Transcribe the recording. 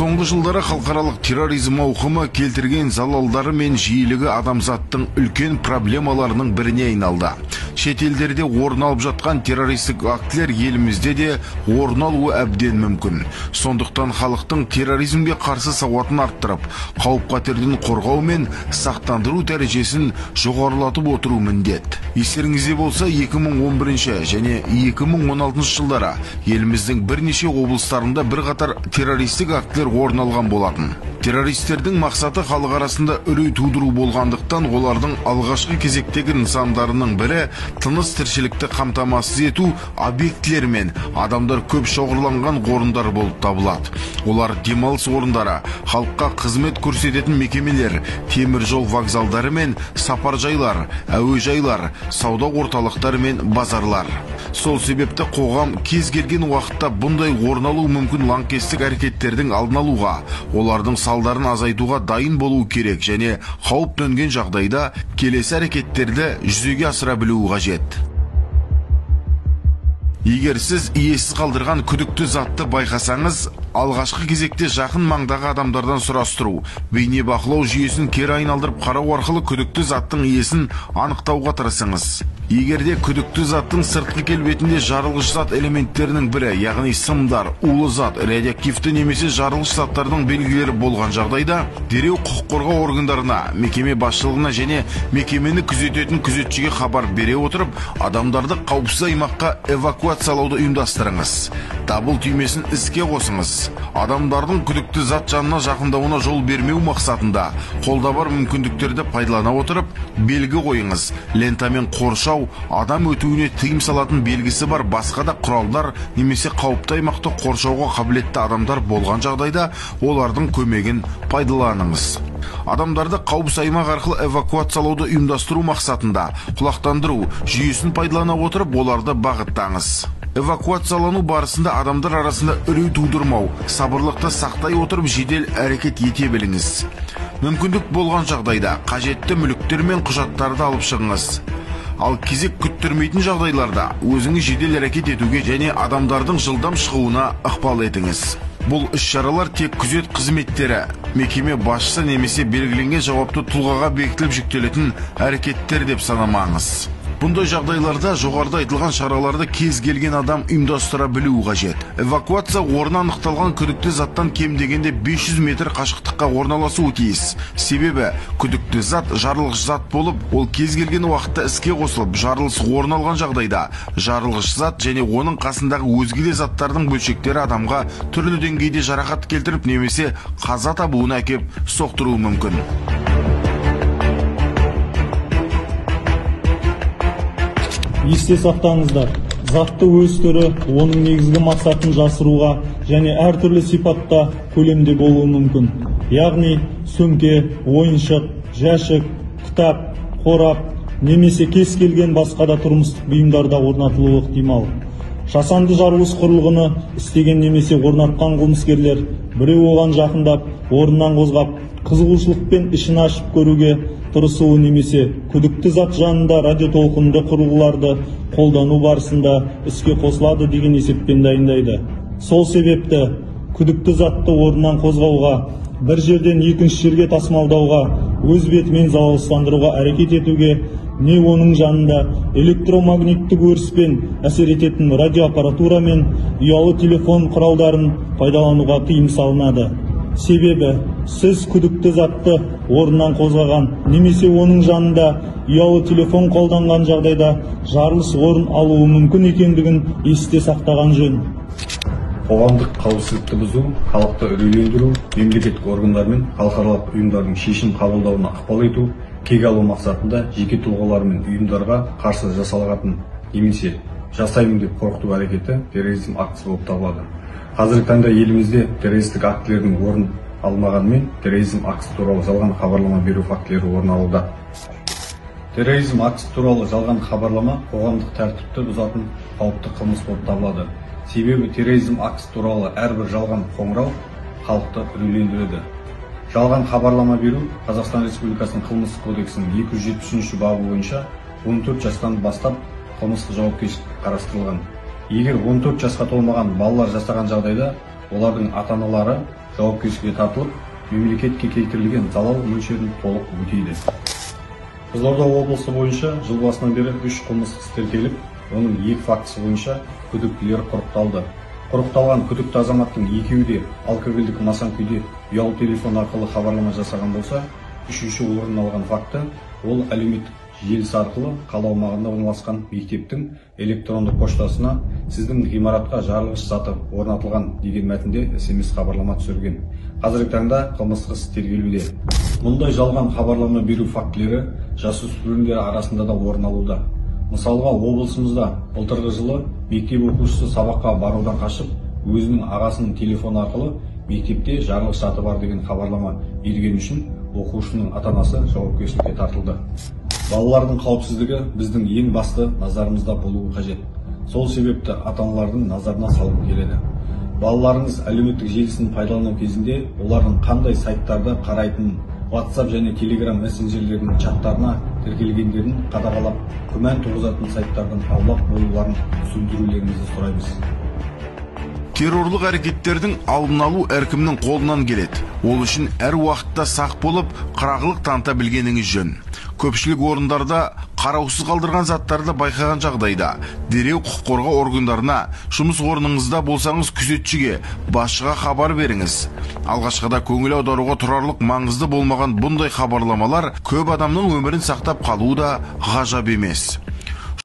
Соңғы жылдары халықаралық терроризм ауқымы келтірген залалдары мен жиілігі адамзаттың үлкен проблемаларының біріне айналды. Шет елдерде орын алып жатқан террористік актілер елімізде де орын алуы әбден мүмкін. Сондықтан халықтың терроризмге қарсы сауатын арттырып, қауіп-қатерден қорғау мен сақтандыру дәрежесін жоғарылатып отыру міндет. Естеріңізде болса, 2011 және 2016 жылдары еліміздің бірнеше облыстарында бірқатар террористік актілер орын алған болатын. Террористердің мақсаты халық арасында үрей тудыру болғандықтан, олардың алғашқы кезектегі нысандарының бірі тыныс тіршілікті қамтамасыз ету объектілер мен адамдар көп шоғырланған орындар болып табылады. Олар демалыс орындары, халыққа қызмет көрсететін мекемелер, темір жол вокзалдары мен сапаржайлар, әуежайлар, сауда орталықтары мен базарлар. Сол себепті қоғам кез келген уақытта бұндай орын алу мүмкін лаңкестік әрекеттердің алдын алуға, олардың салдарын азайтуға дайын болу керек және қауіп төнген жағдайда келесі әрекеттерді жүзеге асыра білуі қажет. Егер сіз иесіз қалдырған күдікті затты байқасаңыз, алғашқы кезекте жақын маңдағы адамдардан сұрастыру, бейнебақылау жүйесін кері айналдырып қарау арқылы күдікті заттың иесін анықтауға тырысыңыз. Егерде күдікті заттың сыртқы келбетінде жарылғыш зат элементтерінің бірі, яғни сымдар, улы зат, радиоактивті немесе жарылғыш заттардың белгілері болған жағдайда, дереу құқық қорғау органдарына, мекеме басшылығына және мекемені күзететін күзетшіге хабар бере отырып, адамдарды қауіпсіз аймаққа эвакуациялауды ұйымдастырыңыз. Дабыл түймесін іске қосыңыз. Адамдардың күдікті зат жанына жақындауына жол бермеу мақсатында қолда бар мүмкіндіктерді пайдалана отырып, белгі қойыңыз. Лентамен қоршау, адам өтуіне тыйым салатын белгісі бар басқа да құралдар немесе қауіпті аймақты қоршауға қабілетті адамдар болған жағдайда олардың көмегін пайдаланыңыз. Адамдарды қауіпсіз аймақ арқылы эвакуациялауды ұйымдастыру мақсатында құлақтандыру жүйесін пайдалана отырып, оларды бағыттаңыз. Эвакуациялану барысында адамдар арасында үрей тудырмау, сабырлықты сақтай отырып жедел әрекет ете біліңіз. Мүмкіндік болған жағдайда қажетті мүліктер мен құжаттарды алып шығыңыз. Ал кезек күттірмейтін жағдайларда өзіңіз жедел әрекет етуге және адамдардың жылдам шығуына ықпал етіңіз. Бұл іс-шаралар тек күзет қызметтері, мекеме басшысы немесе белгіленген жауапты тұлғаға бекітіліп жүктелетін әрекеттер деп санамаңыз. Бұндай жағдайларда жоғарыда айтылған шараларды кез келген адам ұйымдастыра білуі қажет. Эвакуация орны анықталған күдікті заттан кем дегенде 500 метр қашықтыққа орналасуы тиіс. Себебі күдікті зат жарылғыш зат болып, ол кез келген уақытта іске қосылып, жарылыс орын алған жағдайда жарылғыш зат және оның қасындағы өзге де заттардың бөлшектері адамға түрлі деңгейде жарақат келтіріп немесе қаза табуына әкеп соқтыруы мүмкін. Есте сақтаңыздар, затты өз түрі, оның негізгі мақсатын жасыруға және әртүрлі сипатта көлемде болуы мүмкін. Яғни сөмке, ойыншық, жәшік, кітап, қорап, немесе кез келген басқа да тұрмыстық бұйымдарда орнатылуы ықтимал. Жасанды жарылғыш құрылғыны істеген немесе орнатқан қылмыскерлер біреу оған жақындап, орнынан қозғап, қызығушылықпен ішін ашып көруге тырысуы немесе күдікті зат жанында радиотолқынды құрылғыларды қолдану барысында іске қосылады деген есеппен дайындайды. Сол себепті күдікті затты орнынан қозғауға, бір жерден екінші жерге тасымалдауға, өз бетімен залалсыздандыруға әрекет етуге, не оның жанында электромагниттік өріспен әсер ететін радиоаппаратура мен ұялы телефон құралдарын пайдалануға тыйым салынады. Себебі сіз күдікті затты орнынан қозғаған немесе оның жанында ұялы телефон қолданған жағдайда жарылыс орын алуы мүмкін екендігін есте сақтаған жөн. Қоғамдық қауіпсіздікті бұзу, халықты үрейлендіру, мемлекеттік органдар мен халықаралық ұйымдардың шешім қабылдауына ықпал ету, кек алу мақсатында жеке тұлғалар мен ұйымдарға қарсы жасалатын немесе жасаймын деп қорқыту әрекеті терроризм актісі болып табылады. Қазіргі таңда елімізде террористік актілердің орын алмағанымен терроризм актісі туралы жалған хабарлама беру фактілері орын алуда. Терроризм актісі туралы жалған хабарлама қоғамдық тәртіпті бұзатын қауіпті қылмыс болып табылады. Себебі терроризм актісі туралы әрбір жалған қоңырау халықты үрейлендіреді. Жалған хабарлама беру Қазақстан Республикасының қылмыстық кодексінің 273 бабы бойынша 14 жастан бастап қылмыстық жауапкершілік қарастырылған. Егер 14 жасқа толмаған балалар жасаған жағдайда, олардың ата-аналары жауапкершілікке тартылып, мемлекетке келтірілген залал мөлшерін толық өтейді. Қызылорда облысы бойынша жыл басынан бері 3 қылмыстық іс тіркеліп, оның 2 фактісі бойынша күдіктілер құрықталды. Құрықталған күдікті азаматтың екеуі де алкогольдік масаң күйде ұялы телефон арқылы хабарлама жасаған болса, үшінші орын алған факті ол әлеуметтік желісі арқылы қала аумағында орналасқан мектептің электрондық поштасына сіздің ғимаратқа жарылғыш заты орнатылған деген мәтінде SMS хабарлама түсірген. Қазіргі таңда қылмыстық іс тергелуде. Мұндай жалған хабарлама беру фактілері жасөспірімдер арасында да орын алуда. Мысалға, облысымызда былтырғы жылы мектеп оқушысы сабаққа барудан қашып, өзінің ағасының телефоны арқылы мектепте жарылғыш заты бар деген хабарлама берген үшін оқушының ата-анасы жауапкершілікке тартылды. Балалардың қауіпсіздігі біздің ең басты назарымызда болуы қажет. Сол себепті ата-аналардың назарына салып келеді. Балаларыңыз әлеуметтік желісін пайдалану кезінде олардың қандай сайттарды қарайтынын, WhatsApp және Telegram мессенджерлерінің чаттарына тіркелгендерін қадағалап, күмән туғызатын сайттардан аулақ болуларын түсіндірулеріңізді сұраймыз. Террорлық әрекеттердің алдын алу әркімнің қолынан келеді. Ол үшін әр уақытта сақ болып, қырағылық таныта білгеніңіз жөн. Көпшілік орындарда қараусыз қалдырған заттарды байқаған жағдайда дереу құқық қорғау органдарына, жұмыс орныңызда болсаңыз күзетшіге, басшыға хабар беріңіз. Алғашқыда көңіл аударуға тұрарлық маңызды болмаған бұндай хабарламалар көп адамның өмірін сақтап қалуы да ғажап емес.